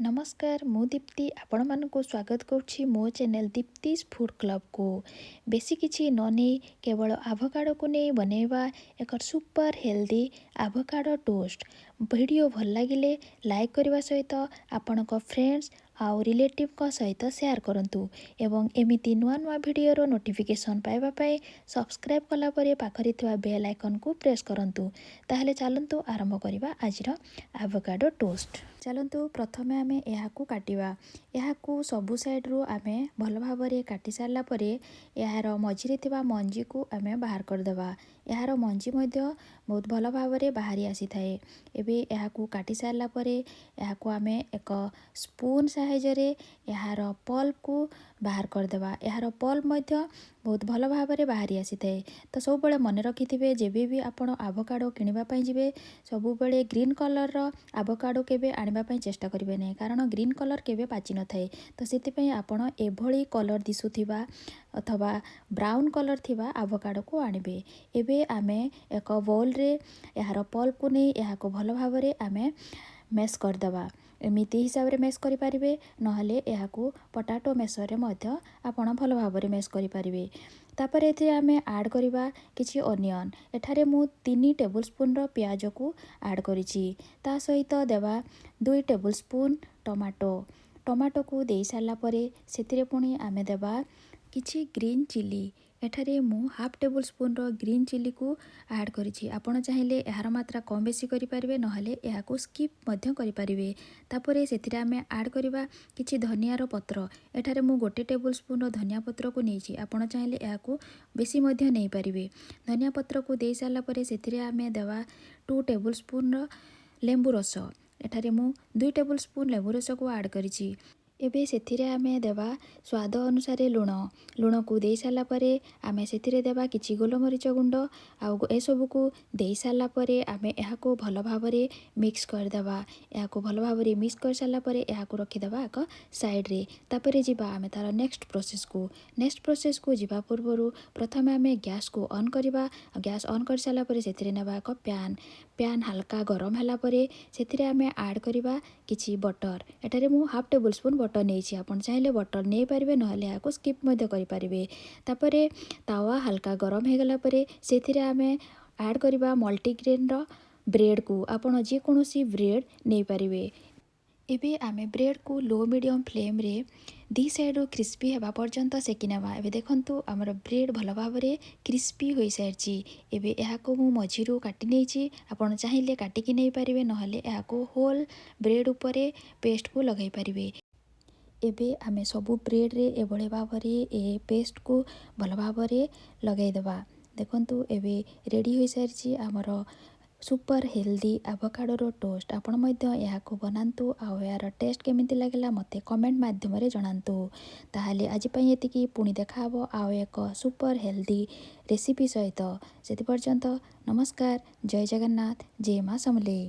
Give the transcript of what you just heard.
नमस्कार मु दीप्ति आपण मानकु स्वागत करुछि मो चैनल दीप्तिस फूड क्लब को। बेसी किछि न नहीं केवल आभोकाडो को नहीं बनैबा एक सुपर हेल्दी आभोकाडो टोस्ट। वीडियो भल लागिले लाइक करने सहित आपण फ्रेंड्स आउ रिलेटिव को सहित शेयर करंतु एवं एमिति नुआ नुआ वीडियो रो नोटिफिकेशन पाइबा पाए सब्सक्राइब कला परे पाखरि थिबा बेल आइकन को प्रेस करंतु। ताहले चलंतु आरंभ करिबा आजिर आभोकाडो टोस्ट। चलंतु प्रथमे आमे एहाकू काटिबा। एहाकू सबु साइड रो आमे भल भाबरे काटि सारला परे एहार मझिरे थिबा मंजी को आमे बाहर कर देबा। एहार मंजी मध्य बहुत भल भाबरे बाहरी आसी थाए। एबे एहाकू काटि सारला परे एहाकू आमे एक स्पून साहाय्य एहार पल्प को बाहर कर देबा। एहार पल्प मध्य बहुत भल भाबरे बाहरी आसी थाए। तो सब बळे मने रखिथिबे जेबे भी आपण आभोकाडो किनिबा पई जिवे सब बळे ग्रीन कलर रो आभोकाडो केबे आनिबा पई चेष्टा करिवे नै, कारण ग्रीन कलर केबे पाचि न थाए। तो सेति पई आपण एभଳି कलर दिसुथिबा अथवा ब्राउन कलर थिबा आभोकाडो को आनिबे। एबे आमे एक बाउल रे एहार पल्प को नै एहाको भल भाबरे आमे मेश कर देबा। एमिति हिसाब रे मेश करि परिबे, नहले एहाकू पोटाटो मेशर रे मध्य आपण भल भाबरे मेश करि परिबे। तापर एथे आमे ऐड करिबा किछि ओनियन। एठारे मु 3 टेबल स्पून रो प्याज को ऐड करिछि। ता सहित देबा 2 टेबल स्पून टमाटो को देई सारला परे सेतिरे पुणी आमे देबा किछि ग्रीन चिली। एठारे मु हाफ टेबल स्पून रो ग्रीन चिली को ऐड करिछि। आपण चाहिले एहार मात्रा कम बेसी करि परिबे, नहले एहाकू स्किप मध्य करि परिबे। तापरे सेतिरे आमे ऐड करिबा किछि धनिया रो पत्र। एठारे मु 1 टेबल स्पून रो धनिया पत्र को नेछि। आपण चाहिले एहाकू बेसी मध्य नै परिबे। धनिया पत्र को देई सारला परे सेतिरे आमे देबा 2 टेबल स्पून रो लेंबू रस। एठारे मु 2 टेबल स्पून लेंबू रस को ऐड करिछि। एबे सेथिरे आमे देबा स्वाद अनुसार लुण को देई सारला परे आमे सेथिरे देबा किछि गोलमरिच गुंड आउ ए सब को देई सारला परे आमे एहाको भल भाबरे मिक्स कर देबा। एहाको भल भाबरे मिक्स कर सारला परे एहाको रखि देबा एक साइड रे। तापरे जिबा आमे तार नेक्स्ट प्रोसेस को जिबा पूर्वरु प्रथमे आमे गैस को ऑन करिबा। गैस ऑन कर सारला परे सेथिरे नेबा एक पैन हल्का गरम हला परे सेथिरे आमे ऐड करिबा किछि बटर। एटारे मु हाफ टेबल स्पून बटर नेछि। आपण चाहिले बटर नै पारिबे, नहले याको स्किप मध्य करि पारिबे। तापरे तावा हल्का गरम हे गला परे सेथिरे आमे ऐड करिबा मल्टीग्रेन रो ब्रेड को। आपण जे कोनोसी ब्रेड नै पारिबे। एबे आमे ब्रेड को लो मीडियम फ्लेम रे दी साइड रो क्रिस्पी हेबा पर्यंत सेकी नेबा। एबे देखंतु हमर ब्रेड भल भाबरे क्रिस्पी होई सारछि। एबे एहाको मु मझिरु काटि नेछि। आपण चाहिले काटि कि नै पारिबे, नहले एहाको होल ब्रेड उपरे पेस्ट को लगाई पारिबे। एबे आमे सबु ब्रेड रे एभळे भाबरे ए पेस्ट को भल भाबरे लगाई देबा। देखंतु एबे रेडी होई सारछि हमर सुपर हेल्दी आभोकाडो रो टोस्ट। आपण मध्य एहाको बनांतु आ यार टेस्ट केमिति लागला मते कमेंट माध्यम रे जणांतु। ताहाले आज पई एतिकी पुणी देखा हबो आ एक सुपर हेल्दी रेसिपी सहित। सेति पर्यंत नमस्कार, जय जगन्नाथ, जय मां समले।